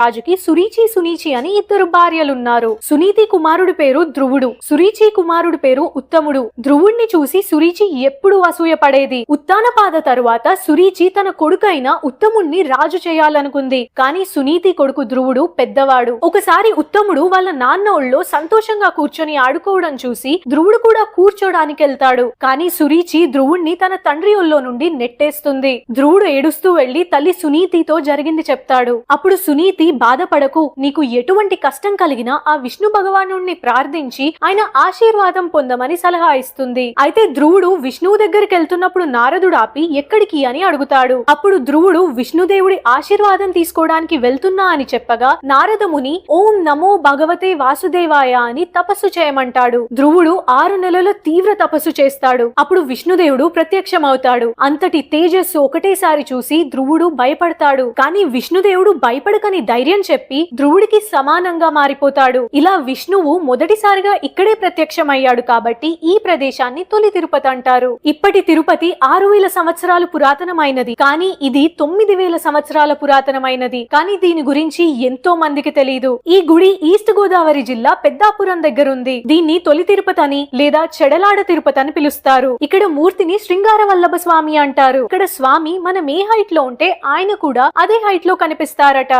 రాజుకి సురీచి సునీచి అని ఇద్దరు భార్యలున్నారు. సునీతి కుమారుడి పేరు ధ్రువుడు, సురీచి కుమారుడి పేరు ఉత్తముడు. ధ్రువుణ్ణి చూసి సురీచి ఎప్పుడు అసూయపడేది. ఉత్తానపాద తరువాత సురీచి తన కొడుకైన ఉత్తముణ్ణి రాజు చేయాలనుకుంది. కానీ సునీతి కొడుకు ధ్రువుడు పెద్దవాడు. ఒకసారి ఉత్తముడు వాళ్ళ నాన్న ఒళ్ళో సంతోషంగా కూర్చొని ఆడుకోవడం చూసి ధ్రువుడు కూడా కూర్చోడానికి వెళ్తాడు. కానీ సురీచి ధ్రువుణ్ణి తన తండ్రి ఒళ్ళో నుండి నెట్టేస్తుంది. ధ్రువుడు ఏడుస్తూ వెళ్లి తల్లి సునీతితో జరిగింది చెప్తాడు. అప్పుడు సునీతి బాధపడకు, నీకు ఎటువంటి కష్టం కలిగినా ఆ విష్ణు భగవానుణ్ణి ప్రార్థించి ఆయన ఆశీర్వాదం పొందమని సలహా ఇస్తుంది. అయితే ధ్రువుడు విష్ణువు దగ్గరికి వెళ్తున్నప్పుడు నారదుడు ఆపి ఎక్కడికి అని అడుగుతాడు. అప్పుడు ధ్రువుడు విష్ణుదేవుడి ఆశీర్వాదం తీసుకోవడానికి వెళ్తున్నా అని చెప్పగా నారదముని ఓం నమో భగవతే వాసుదేవాయ అని తపస్సు చేయమంటాడు. ధ్రువుడు 6 నెలల తీవ్ర తపస్సు చేస్తాడు. అప్పుడు విష్ణుదేవుడు ప్రత్యక్షమవుతాడు. అంతటి తేజస్సు ఒకటేసారి చూసి ధ్రువుడు భయపడతాడు. కానీ విష్ణుదేవుడు భయపడకని ధైర్యం చెప్పి ధ్రువుడికి సమానంగా మారిపోతాడు. ఇలా విష్ణువు మొదటిసారిగా ఇక్కడే ప్రత్యక్షమయ్యాడు కాబట్టి ఈ ప్రదేశాన్ని తొలి తిరుపతి అంటారు. ఇప్పటి తిరుపతి 6000 సంవత్సరాలు పురాతనమైనది, కానీ ఇది 9000 సంవత్సరాల పురాతనమైనది. కానీ దీని గురించి ఎంతో మందికి తెలియదు. ఈ గుడి ఈస్ట్ గోదావరి జిల్లా పెద్దాపురం దగ్గర ఉంది. దీన్ని తొలి తిరుపతి అని లేదా చెడలాడ తిరుపతి అని పిలుస్తారు. ఇక్కడ మూర్తిని శృంగార వల్లభ స్వామి అంటారు. ఇక్కడ స్వామి మనం ఏ హైట్ లో ఉంటే ఆయన కూడా అదే హైట్ లో కనిపిస్తారట.